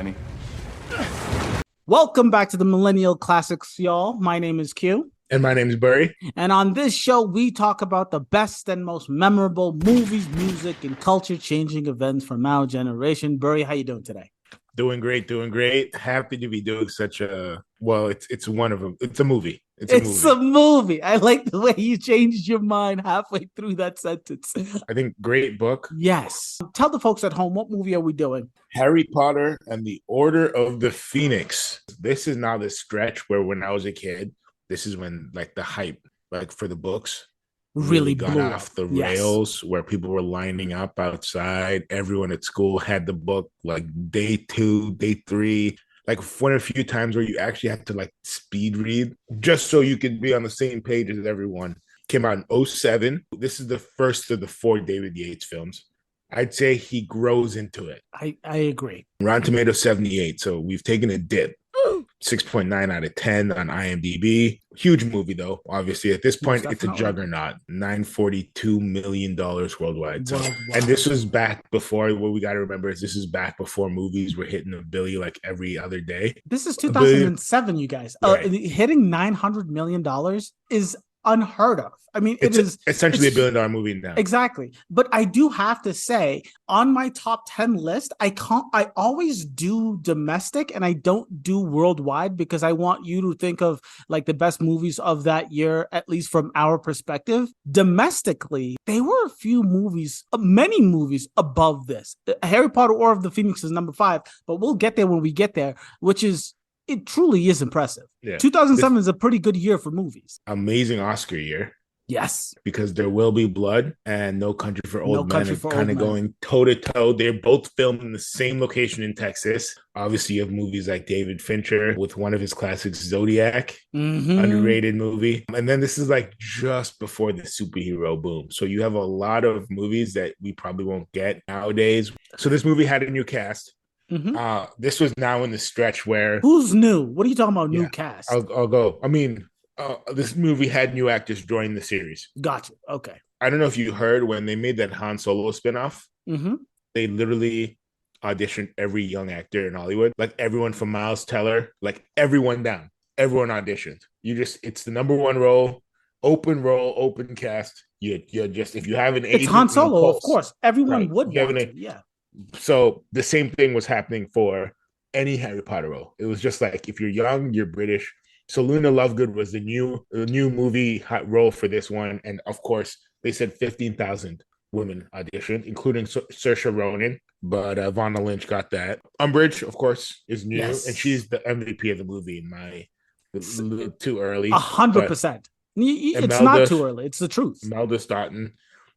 Danny. Welcome back to the Millennial Classics, y'all. My name is Q. And my name is Burry. And on this show, we talk about the best and most memorable movies, music, and culture-changing events from our generation. Burry, how you doing today? Doing great. Happy to be doing such a it's one of them. It's a movie. It's a movie. I like the way you changed your mind halfway through that sentence. I think great book. Yes. Tell the folks at home, what movie are we doing? Harry Potter and the Order of the Phoenix. This is now the stretch where when I was a kid, this is when like the hype like for the books Really got blew off up. the Yes. rails, where people were lining up outside. Everyone at school had the book like day 2, day 3. Like one of a few times where you actually had to like speed read just so you could be on the same page as everyone. Came out in 2007. This is the first of the 4 David Yates films. I'd say he grows into it. I agree. Rotten Tomatoes 78. So we've taken a dip. 6.9 out of 10 on IMDb. Huge movie, though. Obviously, at this point, it's a juggernaut. $942 million worldwide. So, and this was back before. What we got to remember is this is back before movies were hitting $1 billion like every other day. This is 2007, you guys. Right. Hitting $900 million is unheard of. I mean, it's essentially $1 billion movie now. Exactly. But I do have to say, on my top 10 list, I always do domestic and I don't do worldwide, because I want you to think of like the best movies of that year, at least from our perspective. Domestically, there were a few movies, many movies above this. Harry Potter Order of the Phoenix is number 5, but we'll get there when we get there, it truly is impressive. Yeah. 2007 is a pretty good year for movies. Amazing Oscar year. Yes. Because There Will Be Blood and No Country for Old Men are kind of going toe to toe. They're both filmed in the same location in Texas. Obviously, you have movies like David Fincher with one of his classics, Zodiac, underrated movie. And then this is like just before the superhero boom. So you have a lot of movies that we probably won't get nowadays. So this movie had a new cast. This was now in the stretch where... Who's new? What are you talking about, new cast? I'll go. I mean... this movie had new actors join the series. Gotcha. Okay. I don't know if you heard when they made that Han Solo spinoff. They literally auditioned every young actor in Hollywood, like everyone from Miles Teller, like everyone down. Everyone auditioned. It's the number one role, open cast. You're just, if you have an agent, it's Han Solo, of course. Everyone would want to. Yeah. So the same thing was happening for any Harry Potter role. It was just like, if you're young, you're British. So Luna Lovegood was the new movie hot role for this one. And of course, they said 15,000 women auditioned, including Saoirse Ronan. But Vonna Lynch got that. Umbridge, of course, is new. Yes. And she's the MVP of the movie in my... Too early. 100%. It's not too early. It's the truth. Imelda Staunton.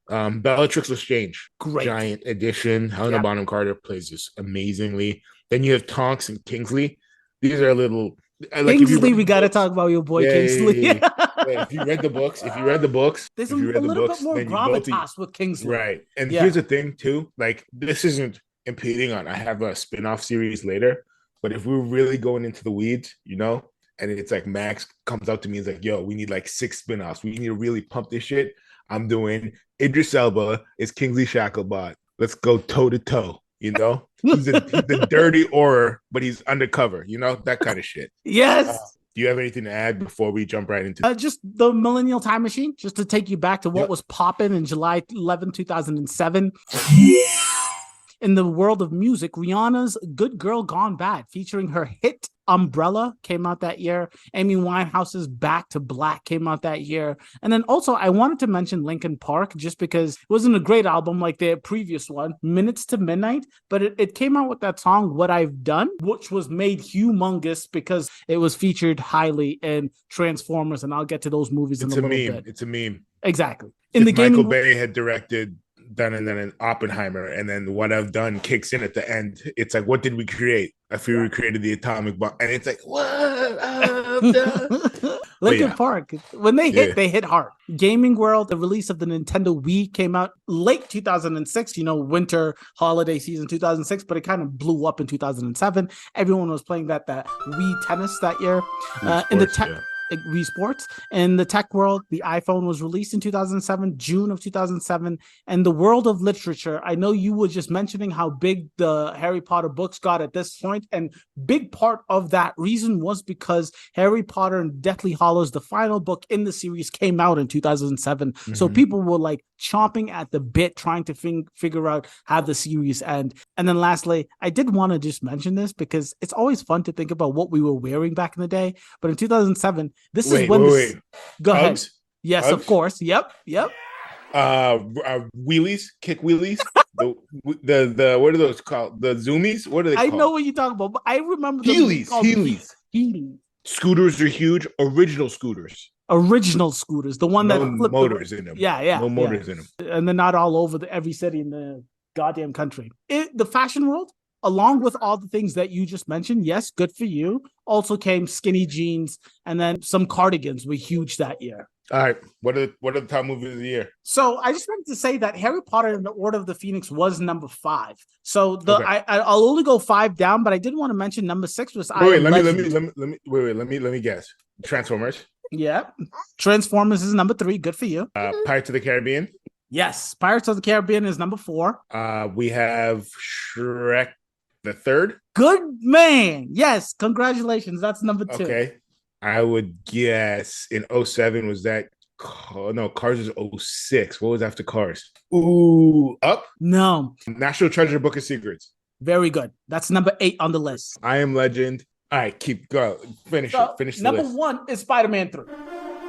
Bellatrix Lestrange. Great. Giant addition. Helena Bonham Carter plays this amazingly. Then you have Tonks and Kingsley. These are little... Like Kingsley, we got to talk about your boy Kingsley. Yeah. If you read the books, there's a little bit more gravitas with Kingsley. Right. And here's the thing too, like this isn't impeding on, I have a spin-off series later, but if we're really going into the weeds, and it's like Max comes up to me and is like, yo, we need like 6 spin-offs. We need to really pump this shit. I'm doing Idris Elba is Kingsley Shacklebot. Let's go toe to toe. He's the dirty Auror, but he's undercover, that kind of shit. Yes. Do you have anything to add before we jump right into just the Millennial Time Machine, just to take you back to what was popping in July 11, 2007. In the world of music, Rihanna's Good Girl Gone Bad, featuring her hit Umbrella, came out that year. Amy Winehouse's Back to Black came out that year. And then also, I wanted to mention Linkin Park, just because it wasn't a great album like their previous one, Minutes to Midnight, but it came out with that song, What I've Done, which was made humongous because it was featured highly in Transformers, and I'll get to those movies in a little bit. It's a meme. Exactly. Michael Bay had directed Done and then an Oppenheimer, and then What I've Done kicks in at the end. It's like, what did we create? I feel we created the atomic bomb, and it's like, what I've done. Linkin Park, when they hit hard. Gaming world, the release of the Nintendo Wii came out late 2006, winter holiday season 2006, but it kind of blew up in 2007. Everyone was playing that Wii tennis that year. Wii Sports. In the tech world, the iPhone was released in 2007, June of 2007. And the world of literature, I know you were just mentioning how big the Harry Potter books got at this point, and big part of that reason was because Harry Potter and Deathly Hallows, the final book in the series, came out in 2007. Mm-hmm. So people were like chomping at the bit trying to figure out how the series end. And then lastly, I did want to just mention this because it's always fun to think about what we were wearing back in the day. But in 2007, this is when wait. Go Uggs? ahead. Yes, Uggs? of course. Yep. Wheelies, kick wheelies. the what are those called? The Zoomies? What are they called? I know what you're talking about, but I remember Heelys. Scooters are huge. Original scooters, the one that flipped motors in them. Yeah, no motors in them, and they're not all over every city in the goddamn country. The fashion world, along with all the things that you just mentioned, yes, good for you. Also came skinny jeans, and then some cardigans were huge that year. All right, what are the top movies of the year? So I just wanted to say that Harry Potter and the Order of the Phoenix was number 5. So I'll only go 5 down, but I did want to mention number 6 was let me guess. Transformers. Yeah, Transformers is number 3. Good for you. Pirates of the Caribbean. Yes, Pirates of the Caribbean is number 4. We have Shrek the Third. Good man. Yes, congratulations. That's number 2. Okay. I would guess in 07 was that Cars is 06. What was after Cars? Ooh, Up? No. National Treasure Book of Secrets. Very good. That's number 8 on the list. I Am Legend. All right, keep going. Finish the number list. 1 is Spider-Man 3.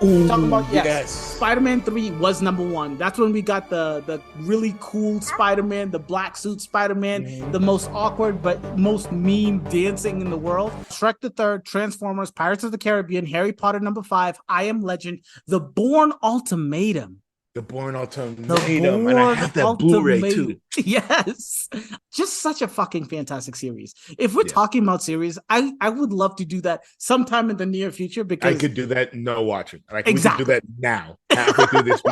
Ooh, talking about yes. Spider-Man 3 was number 1. That's when we got the really cool Spider-Man, the black suit Spider-Man, the most awkward but most mean dancing in the world. Shrek the Third, Transformers, Pirates of the Caribbean, Harry Potter number 5, I Am Legend, The Bourne Ultimatum. The Bourne Ultimatum, and I have that Blu-ray too. Yes, just such a fucking fantastic series. If we're talking about series, I would love to do that sometime in the near future because I could do that. No watching, exactly. We could do that now. Halfway through this, we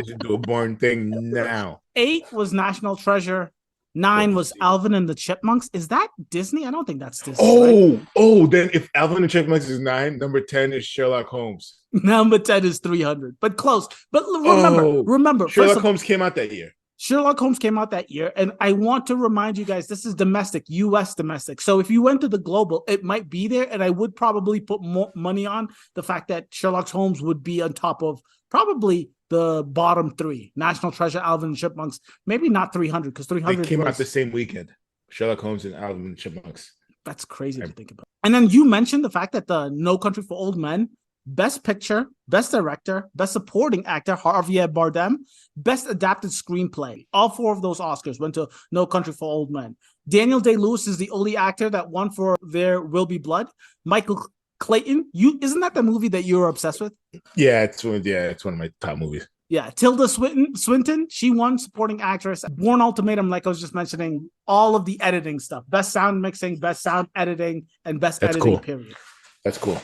should do a Bourne thing now. 8 was National Treasure. 9 was Alvin and the Chipmunks. Is that Disney? I don't think that's Disney. Then if Alvin and the Chipmunks is 9, number 10 is Sherlock Holmes. Number 10 is 300, but close. But remember, Sherlock Holmes came out that year. And I want to remind you guys, this is domestic, U.S. domestic. So if you went to the global, it might be there, and I would probably put more money on the fact that Sherlock Holmes would be on top of probably the bottom 3. National Treasure, Alvin and Chipmunks, maybe not 300 because 300 came out the same weekend. Sherlock Holmes and Alvin and Chipmunks. That's crazy to think about. And then you mentioned the fact that the No Country for Old Men, Best Picture, Best Director, Best Supporting Actor, Javier Bardem, Best Adapted Screenplay. All 4 of those Oscars went to No Country for Old Men. Daniel Day-Lewis is the only actor that won for There Will Be Blood. Michael Clayton, isn't that the movie that you're obsessed with? Yeah, it's one of my top movies. Yeah, Tilda Swinton, she won Supporting Actress. Bourne Ultimatum, like I was just mentioning, all of the editing stuff. Best sound mixing, best sound editing, and best editing, period. That's cool.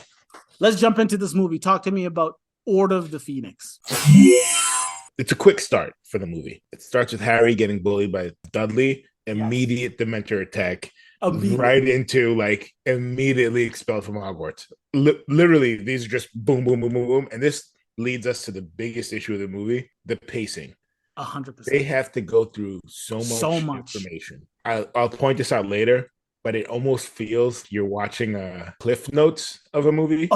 Let's jump into this movie. Talk to me about Order of the Phoenix. It's a quick start for the movie. It starts with Harry getting bullied by Dudley, immediate Dementor attack, right into immediately expelled from Hogwarts. Literally, these are just boom, boom, boom, boom, boom. And this leads us to the biggest issue of the movie, the pacing. 100%. They have to go through so much information. I'll point this out later, but it almost feels you're watching Cliff Notes of a movie.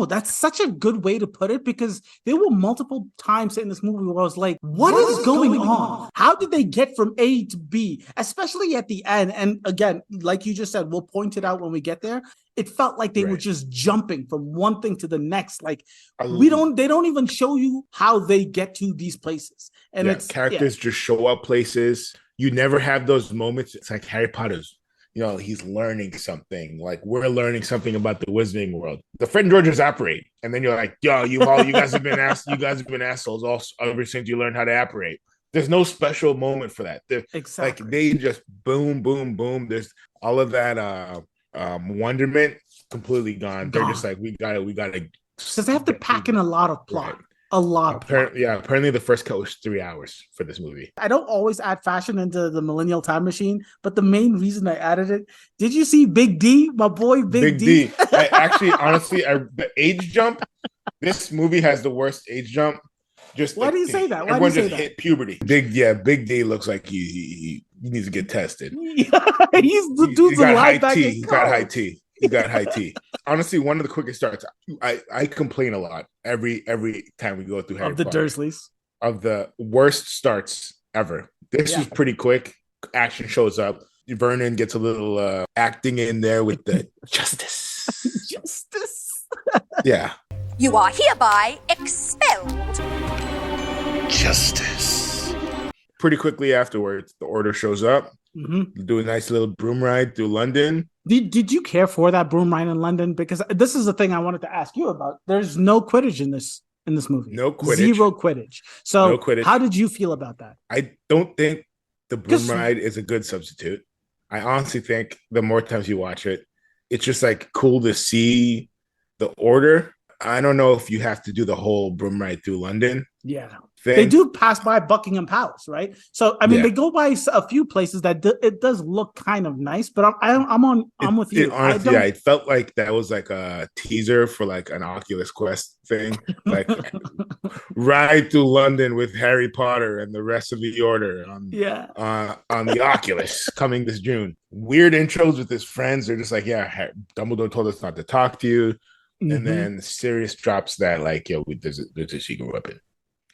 That's such a good way to put it, because there were multiple times in this movie where I was like, what is going on? How did they get from A to B? Especially at the end. And again, like you just said, we'll point it out when we get there. It felt like they were just jumping from one thing to the next. Like they don't even show you how they get to these places. And characters just show up places. You never have those moments. It's like Harry Potter's, he's learning something. Like we're learning something about the wizarding world. The Fred and Georges operate, and then you're like, "Yo, you guys have been assholes all ever since you learned how to operate." There's no special moment for that. Exactly. Like they just boom, boom, boom. There's all of that wonderment completely gone. They're just like, we gotta, because they have to pack in a lot of plot. Right. A lot of plot. Yeah, apparently the first cut was 3 hours for this movie. I don't always add fashion into the Millennial Time Machine, but the main reason I added it, did you see Big D, my boy Big D? I actually, honestly, the age jump, this movie has the worst age jump. Just why do you say that? Why everyone do you say just that? hit puberty. Big D looks like he needs to get tested. He's the dude's alive back in He got high T. He got high T. Honestly, one of the quickest starts. I complain a lot every time we go through Harry Potter. Dursleys. Of the worst starts ever. This is pretty quick. Action shows up. Vernon gets a little acting in there with the justice. Justice. Yeah. You are hereby expelled. Justice. Pretty quickly afterwards, the Order shows up. Mm-hmm. Do a nice little broom ride through London. Did you care for that broom ride in London? Because this is the thing I wanted to ask you about. There's no Quidditch in this movie. No Quidditch. Zero Quidditch. So no Quidditch. How did you feel about that? I don't think the broom ride is a good substitute. I honestly think the more times you watch it, it's just like cool to see the Order. I don't know if you have to do the whole broom ride through London. Yeah. They do pass by Buckingham Palace, right? So I mean, they go by a few places that it does look kind of nice. But I'm with you. Honestly, it felt like that was like a teaser for like an Oculus Quest thing, like ride through London with Harry Potter and the rest of the Order on the Oculus coming this June. Weird intros with his friends. They're just like, yeah, Dumbledore told us not to talk to you, and then Sirius drops that like, yo, there's a secret weapon.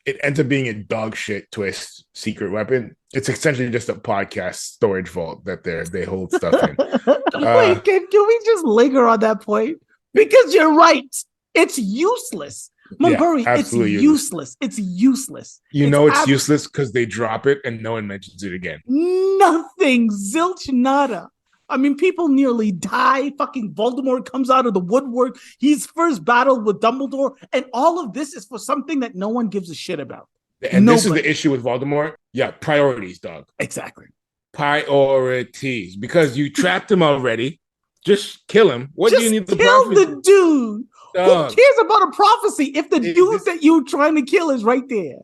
It ends up being a dog shit twist secret weapon. It's essentially just a podcast storage vault that they hold stuff in. Wait, can we just linger on that point? Because you're right. It's useless. Murray, it's useless. It's useless. It's useless because they drop it and no one mentions it again. Nothing. Zilch nada. I mean, people nearly die. Fucking Voldemort comes out of the woodwork. He's first battled with Dumbledore. And all of this is for something that no one gives a shit about. And this is the issue with Voldemort. Yeah, priorities, dog. Exactly. Priorities. Because you trapped him already. Just kill him. What do you need the prophecy? Kill the dude. Dog. Who cares about a prophecy if the dude that you're trying to kill is right there?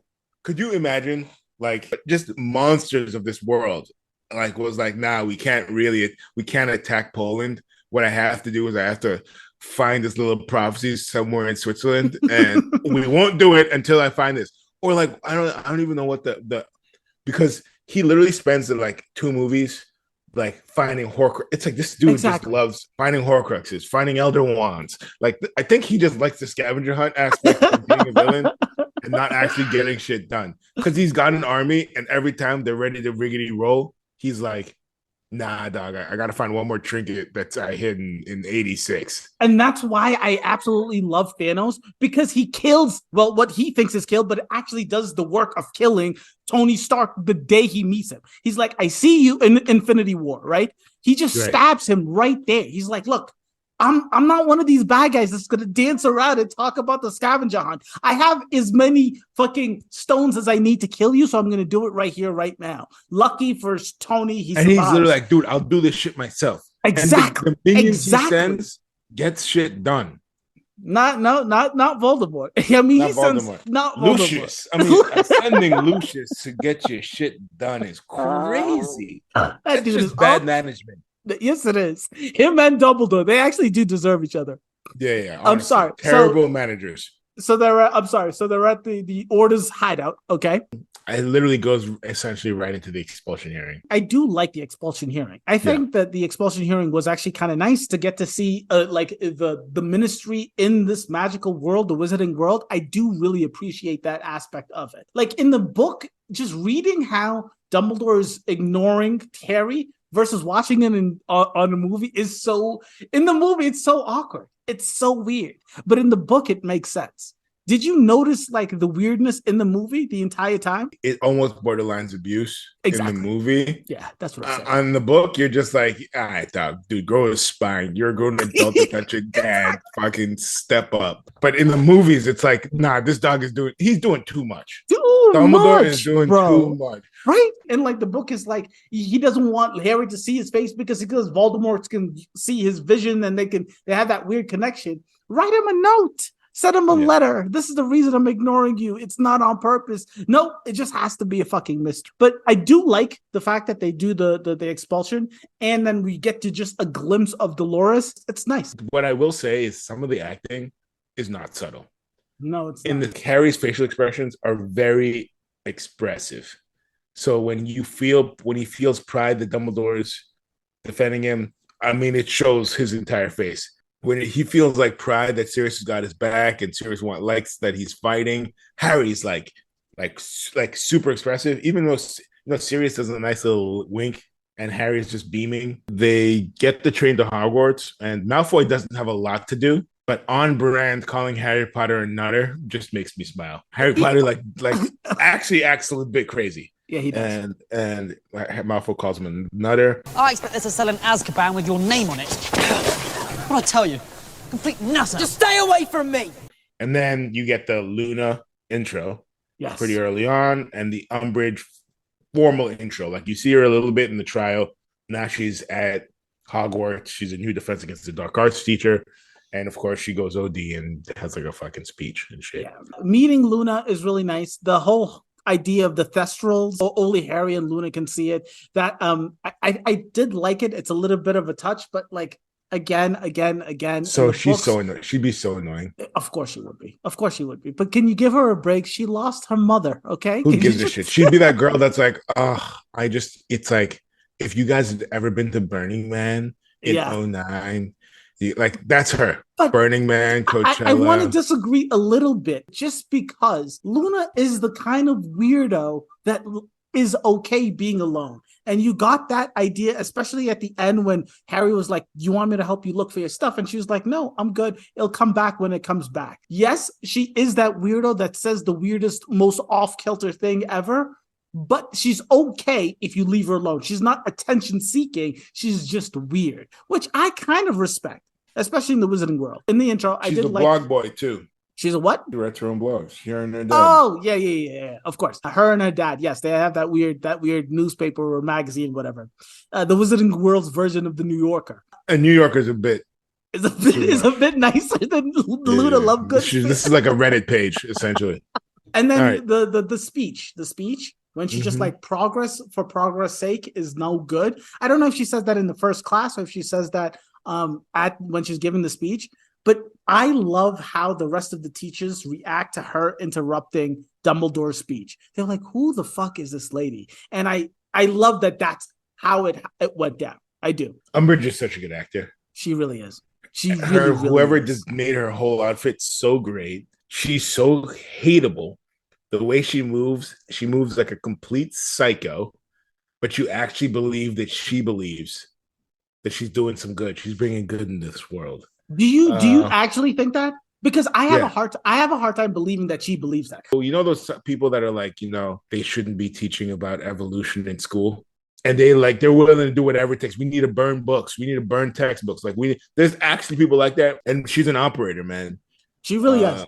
Could you imagine, like, just monsters of this world? Like was like, nah, we can't attack Poland. What I have to do is I have to find this little prophecy somewhere in Switzerland, and we won't do it until I find this. Or like, I don't even know what the because he literally spends like 2 movies like finding Horcrux. It's like this dude just loves finding Horcruxes, finding Elder Wands. Like I think he just likes the scavenger hunt aspect of being a villain and not actually getting shit done. Because he's got an army, and every time they're ready to riggedy roll, he's like, nah, dog, I got to find one more trinket that's I hid in 86. And that's why I absolutely love Thanos, because he kills, well, what he thinks is killed, but it actually does the work of killing Tony Stark the day he meets him. He's like, I see you in Infinity War, right? He just stabs him right there. He's like, look, I'm not one of these bad guys that's going to dance around and talk about the scavenger hunt. I have as many fucking stones as I need to kill you, so I'm going to do it right here, right now. Lucky for Tony, he's literally like, dude, I'll do this shit myself. Exactly. And the minions he sends gets shit done. Not Voldemort. I mean, he sends not Voldemort. Lucius. I mean, sending Lucius to get your shit done is crazy. That's just bad management. Yes, it is. Him and Dumbledore, they actually do deserve each other. Yeah. Honestly, I'm sorry. Terrible managers. So they're at the Order's hideout. Okay. It literally goes essentially right into the expulsion hearing. I do like the expulsion hearing. I think that the expulsion hearing was actually kind of nice to get to see like the ministry in this magical world, the wizarding world. I do really appreciate that aspect of it. Like in the book, just reading how Dumbledore is ignoring Harry versus watching it on a movie is so... In the movie, it's so awkward. It's so weird. But in the book, it makes sense. Did you notice like the weirdness in the movie the entire time? It almost borderlines abuse in the movie. Yeah, that's what I said. On the book, you're just like, all right, dog, dude, grow a spine. You're a grown adult that your dad fucking step up. But in the movies, it's like, nah, this dog is he's doing too much. Dumbledore is doing too much. Right? And like the book is like, he doesn't want Harry to see his face because Voldemort can see his vision and they have that weird connection. Write him a note. Send him a letter. This is the reason I'm ignoring you. It's not on purpose. No, it just has to be a fucking mystery. But I do like the fact that they do the expulsion, and then we get to just a glimpse of Dolores. It's nice. What I will say is some of the acting is not subtle. No, it's not. Harry's facial expressions are very expressive. So when he feels pride that Dumbledore's defending him, I mean, it shows his entire face. When he feels like pride that Sirius has got his back and Sirius likes that he's fighting, Harry's like super expressive. Even though Sirius does a nice little wink and Harry's just beaming. They get the train to Hogwarts, and Malfoy doesn't have a lot to do, but on brand calling Harry Potter a nutter just makes me smile. Harry Potter like actually acts a little bit crazy. Yeah, he does. And Malfoy calls him a nutter. I expect this to sell in Azkaban with your name on it. What I tell you, complete nutter. Just stay away from me. And then you get the Luna intro, pretty early on, and the Umbridge formal intro. Like you see her a little bit in the trial. Now she's at Hogwarts. She's a new Defense Against the Dark Arts teacher. And of course, she goes OD and has like a fucking speech and shit. Yeah. Meeting Luna is really nice. The whole idea of the Thestrals, only Harry and Luna can see it. That I did like it. It's a little bit of a touch, but like again. So she's so annoying. She'd be so annoying. Of course she would be. Of course she would be. But can you give her a break? She lost her mother. Okay. Who gives a shit? She'd be that girl that's like, it's like if you guys have ever been to Burning Man in 2009. Like that's her. But Burning Man, Coachella. I want to disagree a little bit, just because Luna is the kind of weirdo that is okay being alone. And you got that idea, especially at the end when Harry was like, "You want me to help you look for your stuff?" And she was like, "No, I'm good. It'll come back when it comes back." Yes, she is that weirdo that says the weirdest, most off-kilter thing ever. But she's okay if you leave her alone. She's not attention seeking. She's just weird, which I kind of respect, especially in the Wizarding world. In the intro, she's a blog boy too. She's a what? She writes her own blogs. Her and her dad. Oh, yeah. Of course. Her and her dad. Yes, they have that weird newspaper or magazine, whatever. The Wizarding World's version of the New Yorker. And New Yorker's a bit a bit nicer than Luna Lovegood. This is like a Reddit page, essentially. And then the speech. When she just like progress for progress sake is no good. I don't know if she says that in the first class or if she says that when she's giving the speech, but I love how the rest of the teachers react to her interrupting Dumbledore's speech. They're like, "Who the fuck is this lady?" And I love that that's how it went down. I do. Umbridge is such a good actor. She really is. Whoever just made her whole outfit so great. She's so hateable. The way she moves like a complete psycho, but you actually believe that she believes that she's doing some good. She's bringing good in this world. Do you actually think that? Because I have a hard time believing that she believes that. Well, you know those people that are like, they shouldn't be teaching about evolution in school, and they're willing to do whatever it takes. We need to burn books. We need to burn textbooks. There's actually people like that, and she's an operator, man. She really is.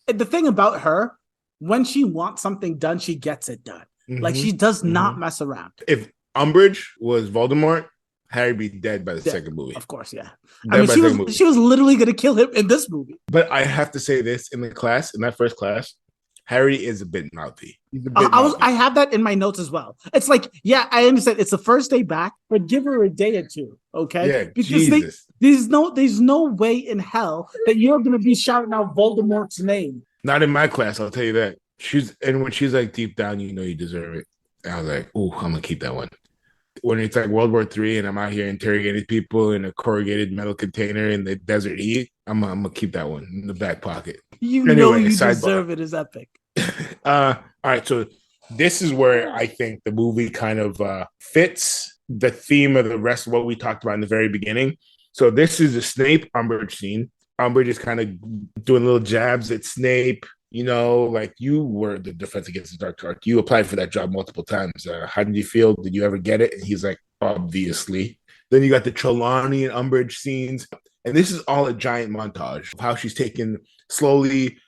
The thing about her, when she wants something done, she gets it done. Like she does not mess around. If Umbridge was Voldemort, Harry'd be dead by the second movie. Of course, yeah. She was literally going to kill him in this movie. But I have to say this, in that first class, Harry is a bit mouthy. I have that in my notes as well. It's like, yeah, I understand. It's the first day back, but give her a day or two, okay? Yeah, because there's no way in hell that you're going to be shouting out Voldemort's name. Not in my class, I'll tell you that. When she's like, deep down, you deserve it. And I was like, ooh, I'm gonna keep that one. When it's like World War III and I'm out here interrogating people in a corrugated metal container in the desert heat, I'm gonna keep that one in the back pocket. You deserve it is epic. All right, so this is where I think the movie kind of fits the theme of the rest of what we talked about in the very beginning. So this is the Snape Umbridge scene. Umbridge is kind of doing little jabs at Snape. Like you were the Defense Against the Dark Arts. You applied for that job multiple times. How did you feel? Did you ever get it? And he's like, obviously. Then you got the Trelawney and Umbridge scenes. And this is all a giant montage of how she's taken slowly.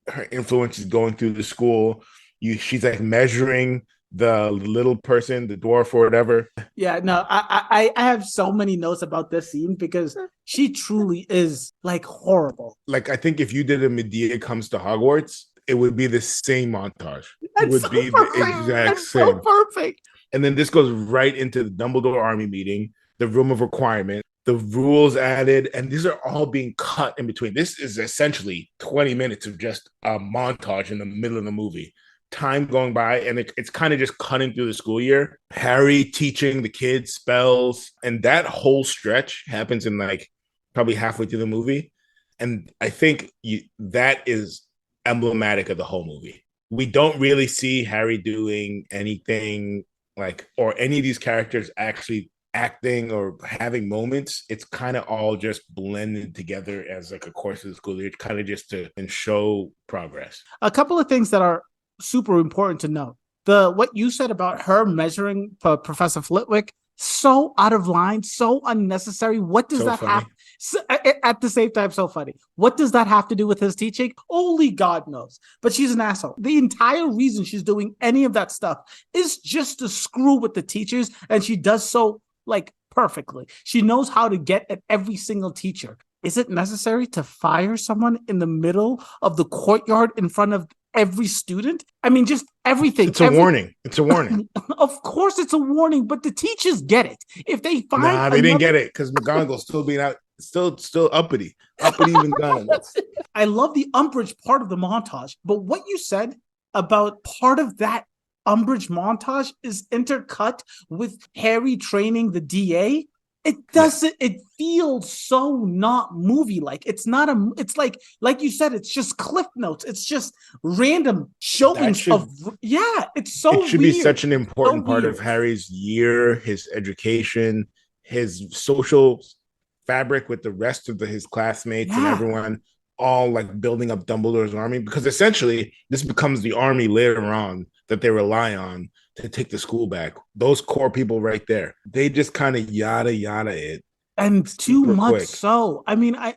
Her influence is going through the school. She's like measuring the little person, the dwarf or whatever. Yeah, no, I have so many notes about this scene because She truly is like horrible. Like, I think if you did a Medea Comes to Hogwarts, it would be the same montage. It would be the exact same. So perfect. And then this goes right into the Dumbledore Army meeting, the Room of Requirement, the rules added, and these are all being cut in between. This is essentially 20 minutes of just a montage in the middle of the movie. Time going by, and it's kind of just cutting through the school year. Harry teaching the kids spells, and that whole stretch happens in like probably halfway through the movie. And I think that is emblematic of the whole movie. We don't really see Harry doing anything like, or any of these characters actually acting or having moments. It's kind of all just blended together as like a course of the school year, kind of just to show progress. A couple of things that are super important to note. What you said about her measuring Professor Flitwick, so out of line, so unnecessary. What does that have? At the same time, so funny. What does that have to do with his teaching? Only God knows. But she's an asshole. The entire reason she's doing any of that stuff is just to screw with the teachers, and she does so like perfectly. She knows how to get at every single teacher. Is it necessary to fire someone in the middle of the courtyard in front of every student? I mean, just everything. It's a warning. It's a warning. Of course it's a warning, but the teachers get it. If they find they didn't get it because McGonagall's still being out, still uppity McGonagall. I love the Umbridge part of the montage, but what you said about part of that Umbridge montage is intercut with Harry training the DA. It doesn't, it feels so not movie-like. It's not it's like you said, it's just cliff notes. It's just random showings it's so it should weird. Be such an important part of Harry's year, his education, his social fabric with the rest of his classmates and everyone, all like building up Dumbledore's army, because essentially this becomes the army later on that they rely on to take the school back. Those core people right there, they just kind of yada it, and too much quick. So I mean, I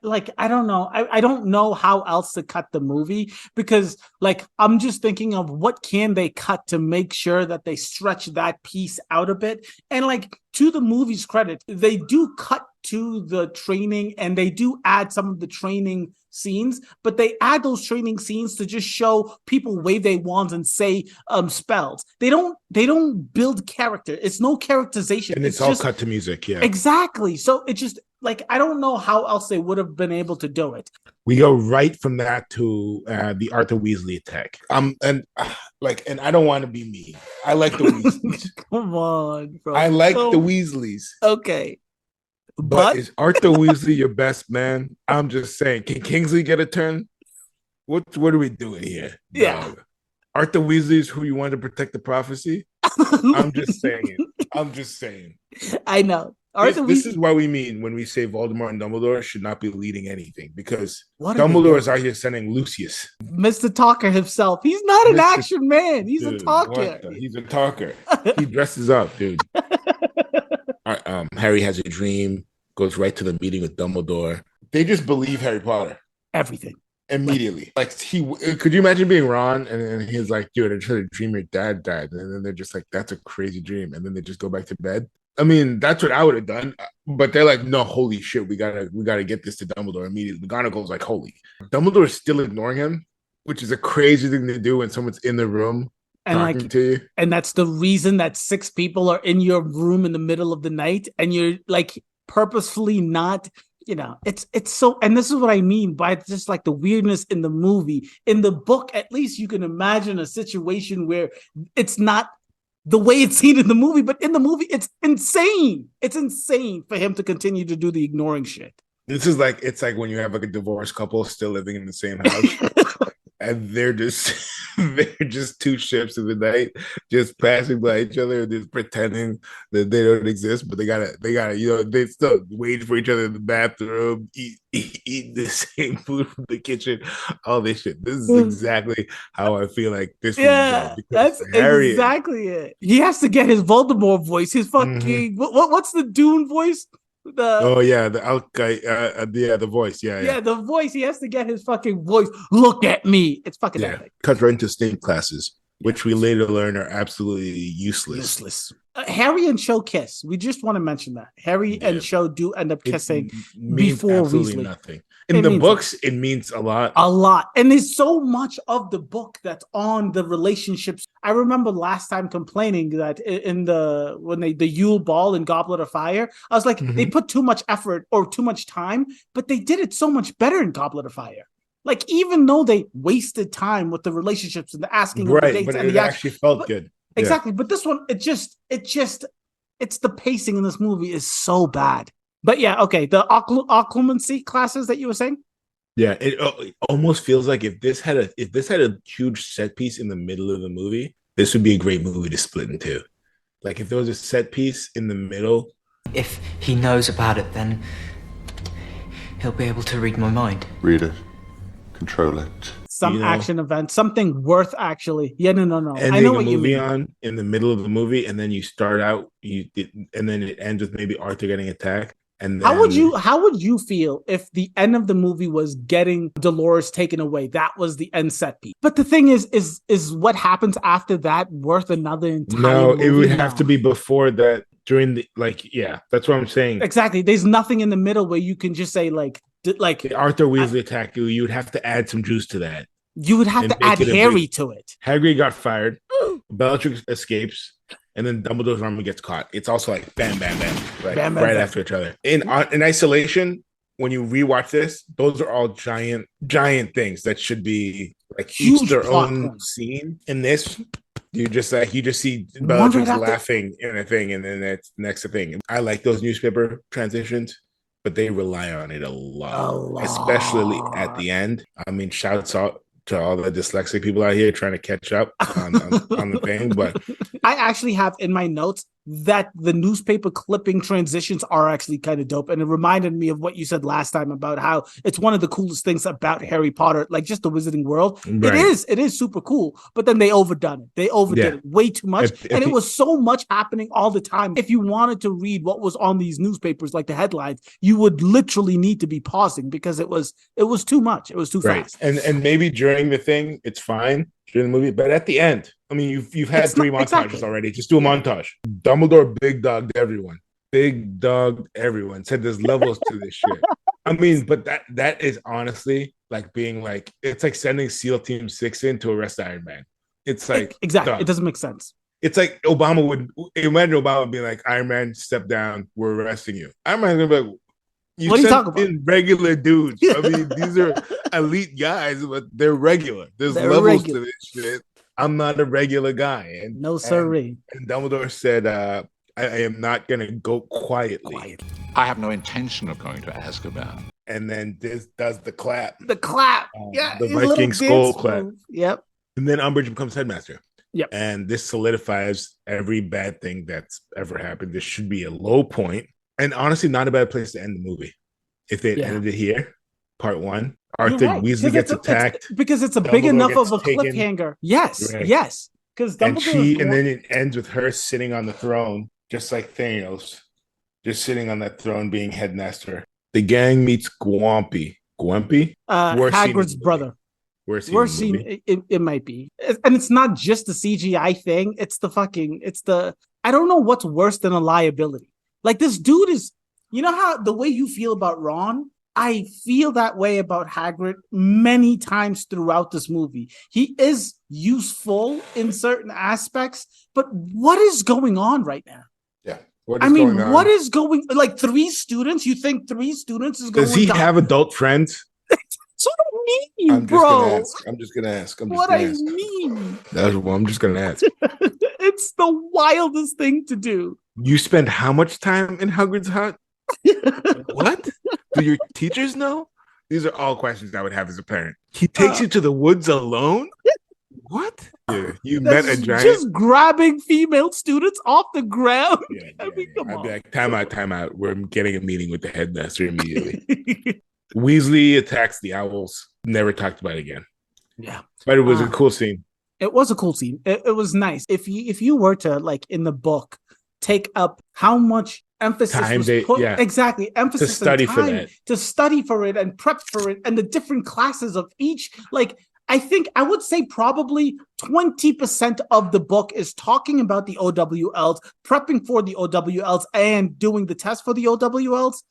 don't know. I don't know how else to cut the movie, because like I'm just thinking of what can they cut to make sure that they stretch that piece out a bit. And like, to the movie's credit, they do cut to the training and they do add some of the training scenes, but they add those training scenes to just show people wave their wands and say spells. They don't build character. It's no characterization. And it's all just cut to music. Yeah, exactly. So it just like, I don't know how else they would have been able to do it. We go right from that to the Arthur Weasley attack. And I don't want to be mean. I like the Weasleys. Come on, bro. I like the Weasleys. Okay. But is Arthur Weasley your best man? I'm just saying. Can Kingsley get a turn? What are we doing here? Yeah. Arthur Weasley is who you want to protect the prophecy? I'm just saying. I know. This is what we mean when we say Voldemort and Dumbledore should not be leading anything, because Dumbledore is out here sending Lucius. Mr. Talker himself. He's not an action man. He's a talker. He's a talker. He dresses up, dude. Harry has a dream, goes right to the meeting with Dumbledore. They just believe Harry Potter. Everything. Immediately. Could you imagine being Ron and he's like, dude, I tried to dream your dad died. And then they're just like, that's a crazy dream. And then they just go back to bed. I mean, that's what I would have done. But they're like, no, holy shit, we gotta get this to Dumbledore immediately. McGonagall's like, holy. Dumbledore is still ignoring him, which is a crazy thing to do when someone's in the room talking to you. And that's the reason that 6 people are in your room in the middle of the night, and you're like purposefully not, it's so, and this is what I mean by just like the weirdness in the movie. In the book, at least you can imagine a situation where it's not the way it's seen in the movie, but in the movie, it's insane. It's insane for him to continue to do the ignoring shit. This is like, it's like when you have like a divorced couple still living in the same house. And they're just two ships in the night, just passing by each other, just pretending that they don't exist, but they gotta, they still wait for each other in the bathroom, eat the same food from the kitchen, all this shit. This is exactly how I feel like this. Yeah, that's exactly it. He has to get his Voldemort voice, his fucking what's the Dune voice? The voice, the voice. He has to get his fucking voice. Look at me. It's fucking epic. Cuts right into STEAM classes, which we later learn are absolutely useless. Harry and Cho kiss. We just want to mention that Harry and Cho do end up kissing before Weasley. Nothing. In the books, it means a lot. A lot. And there's so much of the book that's on the relationships. I remember last time complaining that the Yule Ball in Goblet of Fire, I was like, they put too much effort or too much time, but they did it so much better in Goblet of Fire. Like, even though they wasted time with the relationships and the asking of the dates, but and it actually felt good. Exactly. But this one, it's the pacing in this movie is so bad. But yeah, okay. The occlumency classes that you were saying? Yeah, it almost feels like if this had a huge set piece in the middle of the movie, this would be a great movie to split in two. Like if there was a set piece in the middle. If he knows about it, then he'll be able to read my mind. Read it. Control it. Some action event, something worth actually. Yeah, no. And I know what you mean. On in the middle of the movie, and then you start out, and then it ends with maybe Arthur getting attacked. And then, how would you feel if the end of the movie was getting Dolores taken away? That was the end set piece. But the thing is what happens after that worth another entire movie? It would have to be before that. During the that's what I'm saying. Exactly. There's nothing in the middle where you can just say like Arthur Weasley attack you. You would have to add some juice to that. You would have to add Harry to it. Hagrid got fired. Bellatrix escapes, and then Dumbledore's armor gets caught. It's also like bam, bam, bam, like bam, bam, right bam. After each other. In isolation, when you rewatch this, those are all giant things that should be like each their own scene. In this, you just see Bellatrix laughing in a thing, and then that's next thing. I like those newspaper transitions, but they rely on it a lot, especially at the end. I mean, shouts out to all the dyslexic people out here trying to catch up on the thing. But I actually have in my notes that the newspaper clipping transitions are actually kind of dope. And it reminded me of what you said last time about how it's one of the coolest things about Harry Potter, like just the Wizarding World. Right. It is super cool, but then they overdone it. They overdid it way too much. And it was so much happening all the time. If you wanted to read what was on these newspapers, like the headlines, you would literally need to be pausing because it was too much. It was too fast. And maybe during the thing, it's fine during the movie, but at the end, I mean, you've had three montages already. Just do a montage. Dumbledore big dogged everyone. Said there's levels to this shit. I mean, but that is honestly like being like, it's like sending SEAL Team 6 in to arrest Iron Man. It's like exactly. It doesn't make sense. It's like Obama would imagine Obama being like, Iron Man, step down. We're arresting you. Iron Man's gonna be like, what are you talking about? Regular dudes. I mean, these are elite guys, but they're regular. There's levels to this shit. I'm not a regular guy. And no, sirree. And Dumbledore said, I am not going to go quietly. I have no intention of going to Azkaban. And then this does the clap. The clap. The Viking skull clap. Yep. And then Umbridge becomes headmaster. Yep. And this solidifies every bad thing that's ever happened. This should be a low point. And honestly, not a bad place to end the movie. If they ended it here, part one, Arthur Weasley gets attacked. Because it's a big enough of a cliffhanger. Yes, right. Yes. Because and then it ends with her sitting on the throne, just like Thanos, just sitting on that throne being headmaster. The gang meets Gwampy. Hagrid's brother. Worst scene it might be. And it's not just the CGI thing. I don't know what's worse than a liability. Like, this dude is, you know how the way you feel about Ron, I feel that way about Hagrid many times throughout this movie. He is useful in certain aspects, but what is going on right now? Yeah. What is going, like 3 students? You think 3 students is going to Does he have adult friends? That's what I mean, bro. I'm just going to ask. That's what I'm just going to ask. It's the wildest thing to do. You spend how much time in Hagrid's hut? What? Do your teachers know? These are all questions I would have as a parent. He takes you to the woods alone? What? Yeah, you met a giant. Just grabbing female students off the ground. I'd be like, time out. We're getting a meeting with the headmaster immediately. Weasley attacks the owls. Never talked about it again. Yeah. But it was a cool scene. It was a cool scene. It was nice. If you were to, like, in the book, take up how much emphasis was put, emphasis to study and time for that, to study for it and prep for it, and the different classes of each. Like, I think I would say probably 20% of the book is talking about the OWLs, prepping for the OWLs, and doing the test for the OWLs.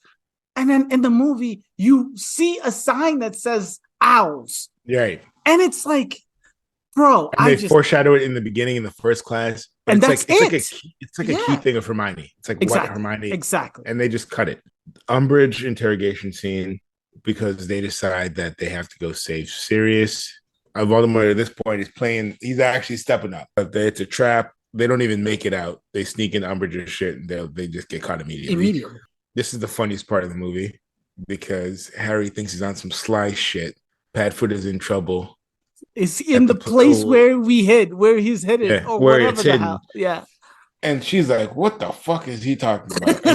And then in the movie, you see a sign that says owls. Right. And it's like, bro, and they foreshadow it in the beginning in the first class. And that's it's like a key thing of Hermione. It's like what Hermione. Exactly. And they just cut it. Umbridge interrogation scene because they decide that they have to go save Sirius. Voldemort at this point is playing. He's actually stepping up. But it's a trap. They don't even make it out. They sneak in Umbridge's shit and they just get caught immediately. This is the funniest part of the movie because Harry thinks he's on some sly shit. Padfoot is in trouble. Is in the place where we hid, where he's hidden, or where whatever the hell. Yeah. And she's like, "What the fuck is he talking about?"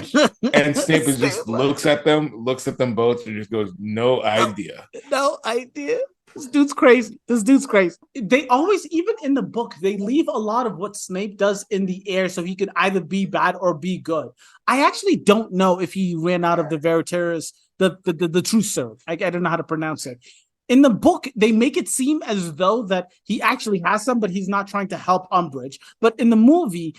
And Snape just looks at them both, and just goes, "No idea." No idea. This dude's crazy. They always, even in the book, they leave a lot of what Snape does in the air so he could either be bad or be good. I actually don't know if he ran out of the Veritaris, the true serve. I don't know how to pronounce it. In the book, they make it seem as though that he actually has some, but he's not trying to help Umbridge. But in the movie,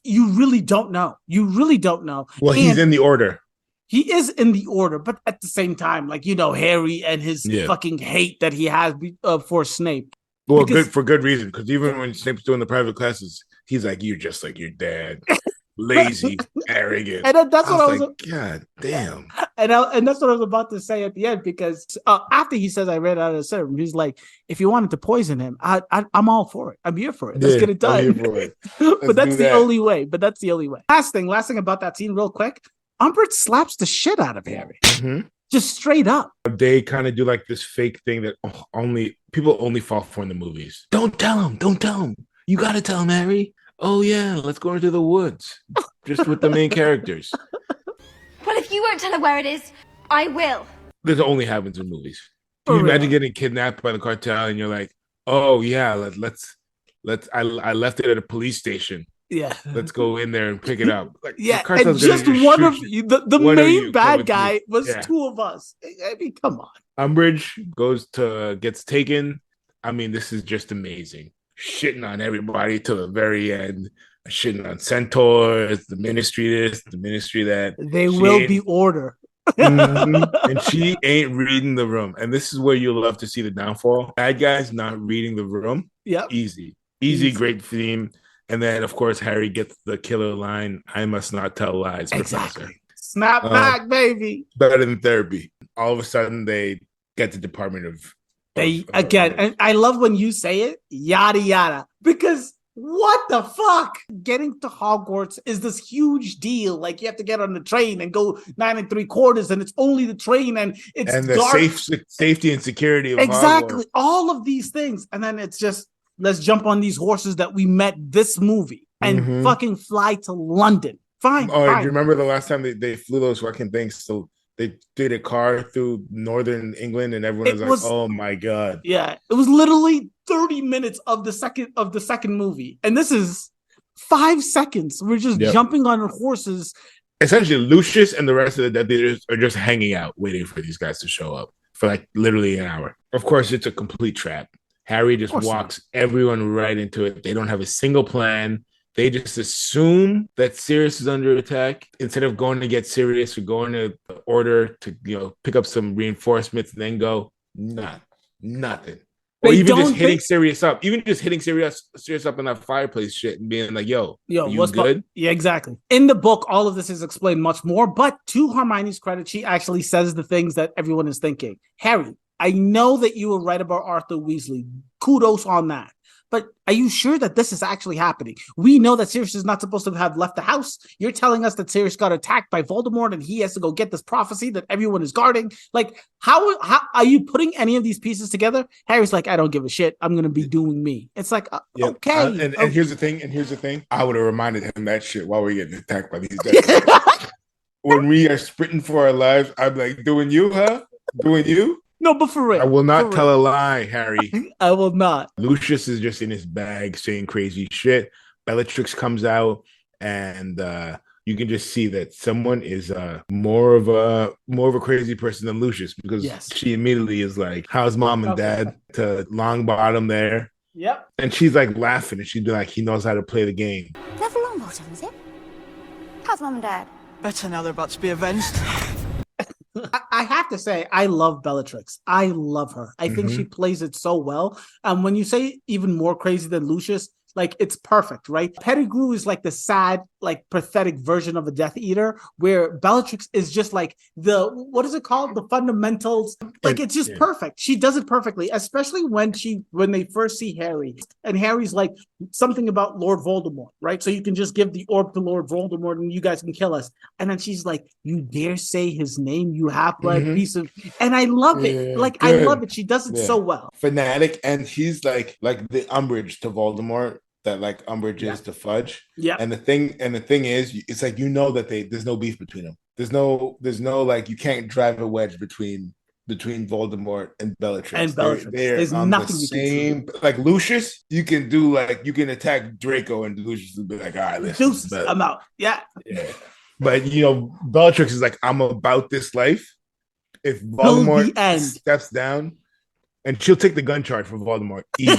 you really don't know. Well, he's in the Order. He is in the Order, but at the same time, Harry and his fucking hate that he has for Snape. Well, for good reason, because even when Snape's doing the private classes, he's like, "You're just like your dad." Lazy, arrogant. And that's what I was like, God damn. And that's what I was about to say at the end, because after he says I ran out of the serum, he's like, if you wanted to poison him, I'm all for it. I'm here for it. Let's get it done. I'm here for it. But that's the only way. Last thing about that scene real quick. Umbridge slaps the shit out of Harry. Mm-hmm. Just straight up. They kind of do like this fake thing that people only fall for in the movies. Don't tell him. You got to tell him, Harry. Oh, yeah, let's go into the woods. Just with the main characters. Well, if you won't tell her where it is, I will. This only happens in movies. Can you imagine getting kidnapped by the cartel and you're like, oh, yeah, I left it at a police station. Yeah. Let's go in there and pick it up. And just one of the main bad guy was two of us. I mean, come on. Umbridge gets taken. I mean, this is just amazing. Shitting on everybody till the very end, shitting on centaurs, the ministry this, the ministry that. They will be Order. And she ain't reading the room. And this is where you'll love to see the downfall. Bad guys not reading the room. Yeah. Easy, great theme. And then, of course, Harry gets the killer line, "I must not tell lies, exactly. Professor." Snap back, baby. Better than therapy. All of a sudden, they get the Department of... And I love when you say it, yada yada, because what the fuck? Getting to Hogwarts is this huge deal. Like, you have to get on the train and go 9 3/4, and it's only the train, and it's the dark. Safety and security of exactly Hogwarts. All of these things, and then it's just let's jump on these horses that we met this movie and fucking fly to London. Fine. Do you remember the last time they flew those fucking things? So they did a car through northern England, and everyone was like, "Oh my god!" Yeah, it was literally 30 minutes of the second movie, and this is 5 seconds. We're just jumping on horses. Essentially, Lucius and the rest of the Death Eaters are just hanging out, waiting for these guys to show up for like literally an hour. Of course, it's a complete trap. Harry just walks everyone right into it. They don't have a single plan. They just assume that Sirius is under attack. Instead of going to get Sirius or going to the Order to pick up some reinforcements and then go, nothing. Or even just hitting Sirius up. Even just hitting Sirius up in that fireplace shit and being like, yo, what's good? Yeah, exactly. In the book, all of this is explained much more. But to Hermione's credit, she actually says the things that everyone is thinking. Harry, I know that you were right about Arthur Weasley. Kudos on that. But are you sure that this is actually happening? We know that Sirius is not supposed to have left the house. You're telling us that Sirius got attacked by Voldemort and he has to go get this prophecy that everyone is guarding. Like, how are you putting any of these pieces together? Harry's like, I don't give a shit. I'm going to be doing me. It's like, okay. And here's the thing. I would have reminded him that shit while we're getting attacked by these guys. When we are sprinting for our lives, I'm like, doing you, huh? Doing you? No, but for real. I will not tell a lie, Harry. I will not. Lucius is just in his bag saying crazy shit. Bellatrix comes out and, you can just see that someone is more of a crazy person than Lucius, because she immediately is like, "How's mom and dad?" to Longbottom there. Yep. And she's like laughing, and she'd be like, "He knows how to play the game." Never Longbottom, is it? How's mum and dad? Better now they're about to be avenged. I have to say, I love Bellatrix. I love her. I think she plays it so well. And when you say even more crazy than Lucius, like, it's perfect, right? Pettigrew is like the sad, like, pathetic version of a Death Eater, where Bellatrix is just like what is it called? The fundamentals. Like, it's just perfect. She does it perfectly, especially when they first see Harry. And Harry's like, something about Lord Voldemort, right? So you can just give the orb to Lord Voldemort and you guys can kill us. And then she's like, "You dare say his name, you half-blood piece of..." And I love it. Like, good. I love it. She does it so well. Fanatic, and he's like the Umbridge to Voldemort. That like Umbridge is to Fudge. Yeah. And the thing is, it's like, that there's no beef between them. There's no like, you can't drive a wedge between Voldemort and Bellatrix. There's on nothing the same. Like Lucius, you can attack Draco and Lucius will be like, "All right, listen, I'm out." Yeah. But Bellatrix is like, "I'm about this life." If Voldemort steps down, and she'll take the gun charge for Voldemort easy.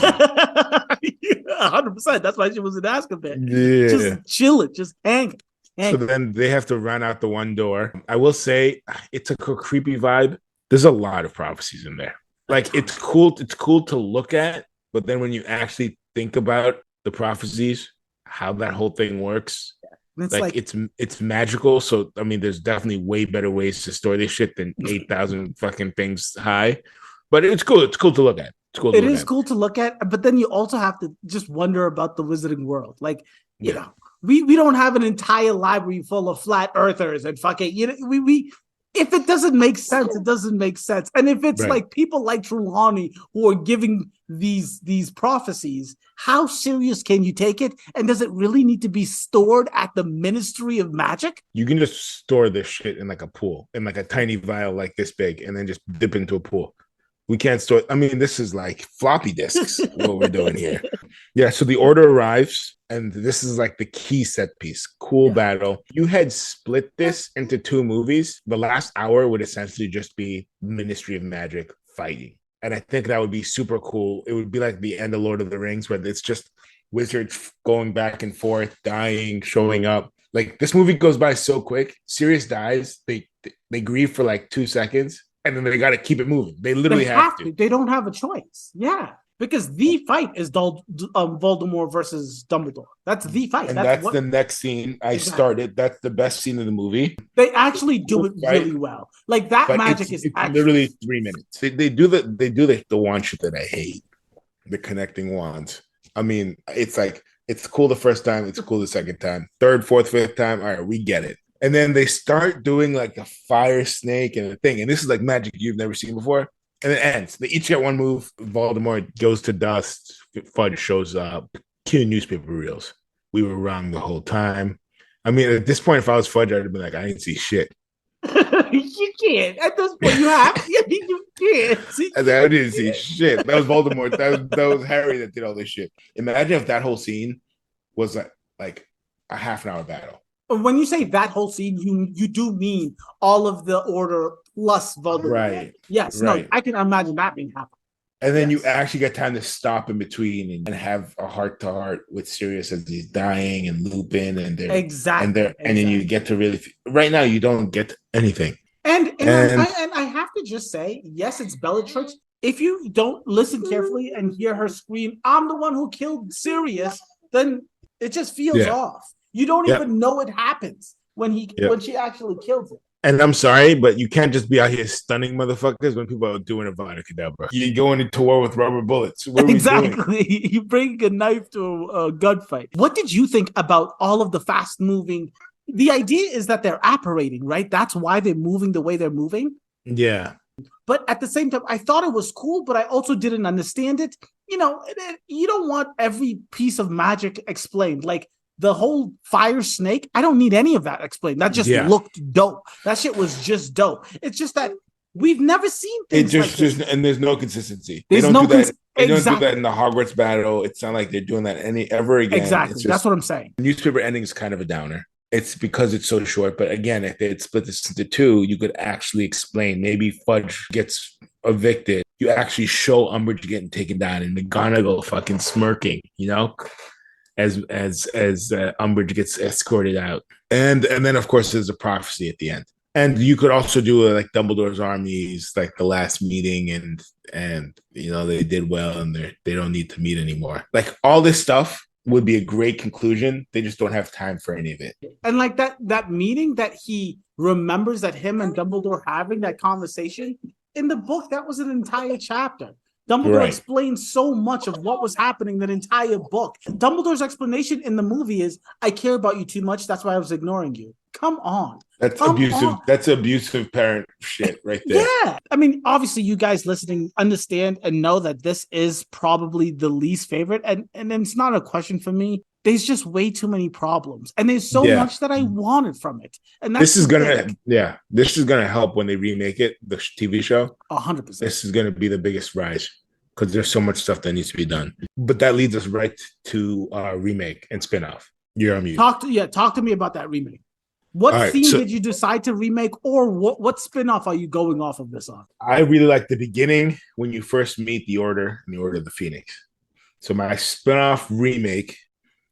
100%. That's why she was in Azkaban. Yeah. Just chilling, just hanging. So then they have to run out the one door. I will say, it's a creepy vibe. There's a lot of prophecies in there. Like, it's cool to look at, but then when you actually think about the prophecies, how that whole thing works, it's magical. So I mean, there's definitely way better ways to store this shit than 8,000 fucking things high. But it's cool. It's cool to look at. It is cool to look at, but then you also have to just wonder about the Wizarding World. Like, you know, we don't have an entire library full of flat earthers and fucking, we if it doesn't make sense, it doesn't make sense. And if it's like people like Trelawney who are giving these prophecies, how serious can you take it? And does it really need to be stored at the Ministry of Magic? You can just store this shit in like a pool, in like a tiny vial like this big, and then just dip into a pool. We can't store. I mean, this is like floppy disks, what we're doing here. Yeah, so the Order arrives, and this is like the key set piece. Cool battle. You had split this into 2 movies. The last hour would essentially just be Ministry of Magic fighting. And I think that would be super cool. It would be like the end of Lord of the Rings, where it's just wizards going back and forth, dying, showing up. Like, this movie goes by so quick. Sirius dies. They grieve for like 2 seconds. And then they got to keep it moving. They literally have to. They don't have a choice. Yeah. Because the fight is Voldemort versus Dumbledore. That's the fight. And that's the next scene I started. That's the best scene of the movie. They actually do it really well. Like, that magic is literally 3 minutes. They do the wand shit that I hate. The connecting wands. I mean, it's like, it's cool the first time. It's cool the second time. Third, fourth, fifth time. All right, we get it. And then they start doing like a fire snake and a thing. And this is like magic you've never seen before. And it ends. They each get one move. Voldemort goes to dust. Fudge shows up. Cue newspaper reels. We were wrong the whole time. I mean, at this point, if I was Fudge, I'd have been like, I didn't see shit. You can't. At this point, you have. You can't. I didn't see shit. That was Voldemort. That was Harry that did all this shit. Imagine if that whole scene was like a half an hour battle. When you say that whole scene, you do mean all of the Order plus Voldemort. Right. Yes. Right. No, I can imagine that being happening. And then you actually get time to stop in between and have a heart-to-heart with Sirius as he's dying, and Lupin, and they're and then you get to really. Right now, you don't get anything. And I have to just say, yes, it's Bellatrix. If you don't listen carefully and hear her scream, "I'm the one who killed Sirius," then it just feels off. You don't even know it happens when she actually kills it. And I'm sorry, but you can't just be out here stunning motherfuckers when people are doing a Avada Kedavra. You're going into war with rubber bullets. What are exactly. You bring a knife to a gunfight. What did you think about all of the fast moving? The idea is that they're apparating, right? That's why they're moving the way they're moving. Yeah. But at the same time, I thought it was cool, but I also didn't understand it. You know, you don't want every piece of magic explained. Like, the whole fire snake, I don't need any of that explained. That just looked dope. That shit was just dope. It's just that we've never seen things like this. And there's no consistency. They don't do that in the Hogwarts battle. It's not like they're doing that ever again. Exactly. That's what I'm saying. The newspaper ending is kind of a downer. it's because it's so short. But again, if they had split this into two, you could actually explain. Maybe Fudge gets evicted. You actually show Umbridge getting taken down and McGonagall fucking smirking, as Umbridge gets escorted out. And then of course there's a prophecy at the end. And you could also do like Dumbledore's armies, like the last meeting, and they did well, and they don't need to meet anymore. Like all this stuff would be a great conclusion. They just don't have time for any of it. And like that meeting that he remembers that him and Dumbledore having that conversation in the book, that was an entire chapter. Dumbledore explained so much of what was happening that entire book. Dumbledore's explanation in the movie is, I care about you too much, that's why I was ignoring you. Come on. That's abusive. That's abusive parent shit right there. Yeah. I mean, obviously you guys listening understand and know that this is probably the least favorite. And it's not a question for me. There's just way too many problems. And there's so much that I wanted from it. And that's this is gonna help when they remake it, the TV show. 100%. This is gonna be the biggest rise because there's so much stuff that needs to be done. But that leads us right to remake and spinoff. You're on mute. Talk to me about that remake. What scene did you decide to remake, or what spinoff are you going off of this on? I really like the beginning when you first meet the Order and the Order of the Phoenix. So my spinoff remake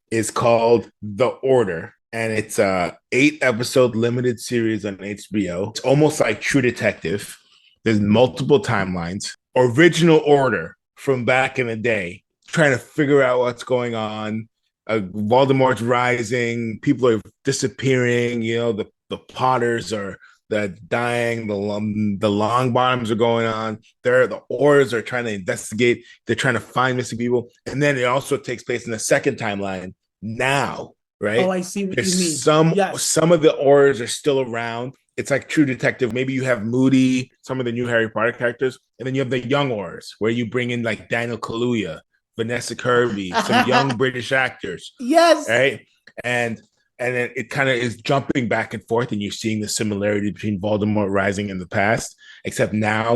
is called The Order, and it's a 8-episode limited series on HBO. It's almost like True Detective. There's multiple timelines. Original Order from back in the day, trying to figure out what's going on. Voldemort's rising. People are disappearing. The Potters are dying. The Longbottoms are going on. The Aurors are trying to investigate. They're trying to find missing people. And then it also takes place in the second timeline now, right? Oh, I see what you mean. Some of the Aurors are still around. It's like True Detective. Maybe you have Moody, some of the new Harry Potter characters, and then you have the young Aurors, where you bring in like Daniel Kaluuya, Vanessa Kirby, some young British actors. Yes. Right. And then it kind of is jumping back and forth, and you're seeing the similarity between Voldemort rising in the past, except now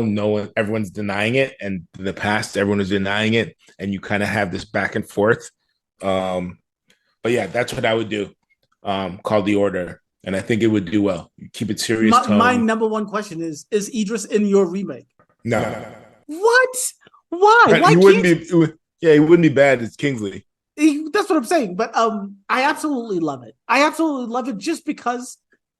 everyone's denying it, and in the past everyone is denying it, and you kind of have this back and forth. But yeah, that's what I would do. Called The Order, and I think it would do well. You keep it serious. My number one question is Idris in your remake? No. What? Why? He wouldn't be. Yeah, he wouldn't be bad as Kingsley. That's what I'm saying. But I absolutely love it. I absolutely love it just because,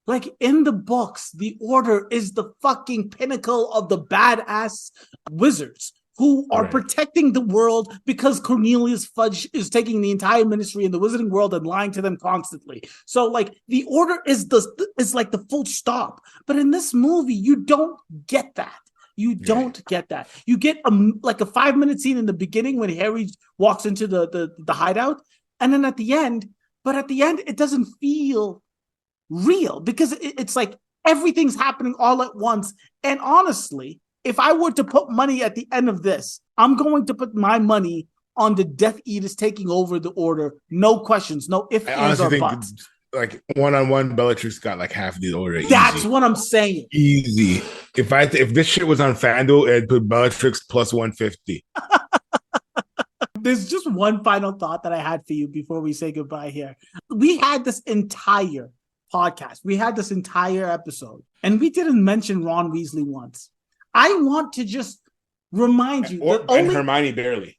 like, in the books, the Order is the fucking pinnacle of the badass wizards who are protecting the world because Cornelius Fudge is taking the entire ministry in the wizarding world and lying to them constantly. So, like, the Order is like the full stop. But in this movie, you don't get that. You don't get that. You get a 5-minute scene in the beginning when Harry walks into the hideout, and then at the end, it doesn't feel real because it's like everything's happening all at once. And honestly, if I were to put money at the end of this, I'm going to put my money on the Death Eaters taking over the Order. No questions, no ifs, ands, or buts. Like one-on-one, Bellatrix got like half the Order. That's easy. What I'm saying. Easy. If this shit was on FanDuel, it'd put Bellatrix plus 150. There's just one final thought that I had for you before we say goodbye here. We had this entire podcast. We had this entire episode, and we didn't mention Ron Weasley once. I want to just remind you and Hermione barely.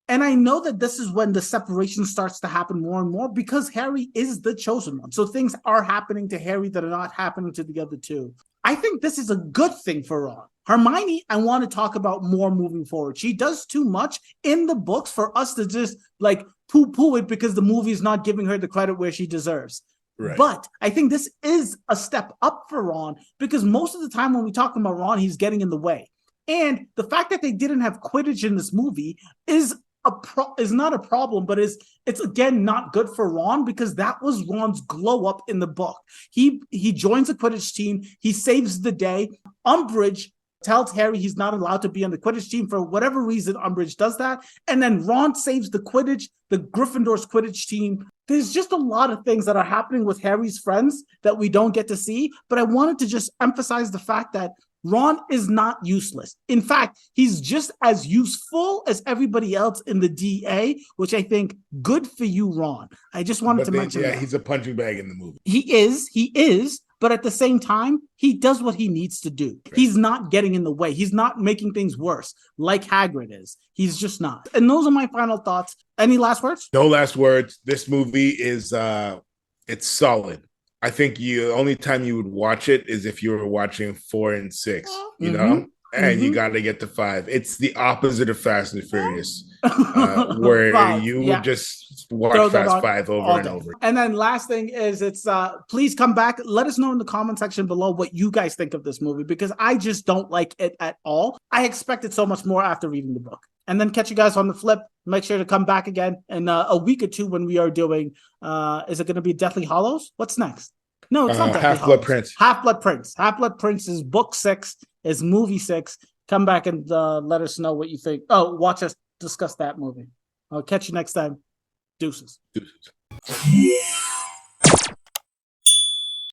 And I know that this is when the separation starts to happen more and more because Harry is the chosen one. So things are happening to Harry that are not happening to the other two. I think this is a good thing for Ron. Hermione, I want to talk about more moving forward. She does too much in the books for us to just like poo-poo it because the movie is not giving her the credit where she deserves. Right. But I think this is a step up for Ron because most of the time when we talk about Ron, he's getting in the way. And the fact that they didn't have Quidditch in this movie is not a problem, but it's again not good for Ron because that was Ron's glow up in the book. He joins the Quidditch team, he saves the day. Umbridge tells Harry he's not allowed to be on the Quidditch team for whatever reason. Umbridge does that, and then Ron saves the Gryffindor's Quidditch team. There's just a lot of things that are happening with Harry's friends that we don't get to see, but I wanted to just emphasize the fact that Ron is not useless. In fact, he's just as useful as everybody else in the DA, which I think good for you, Ron. I just wanted to mention that. He's a punching bag in the movie. He is, but at the same time, he does what he needs to do. Right. He's not getting in the way. He's not making things worse like Hagrid is. He's just not. And those are my final thoughts. Any last words? No last words. This movie is it's solid. I think the only time you would watch it is if you were watching 4 and 6, you know, and you got to get to 5. It's the opposite of Fast and Furious, where you would just watch Fast 5 over and over. And then last thing is please come back. Let us know in the comment section below what you guys think of this movie, because I just don't like it at all. I expected so much more after reading the book. And then catch you guys on the flip. Make sure to come back again in a week or two when we are doing, is it going to be Deathly Hallows? What's next? No, it's not Deathly Half-Blood Prince. Half-Blood Prince. Half-Blood Prince is book 6, is movie 6. Come back and let us know what you think. Oh, watch us discuss that movie. I'll catch you next time. Deuces. Deuces.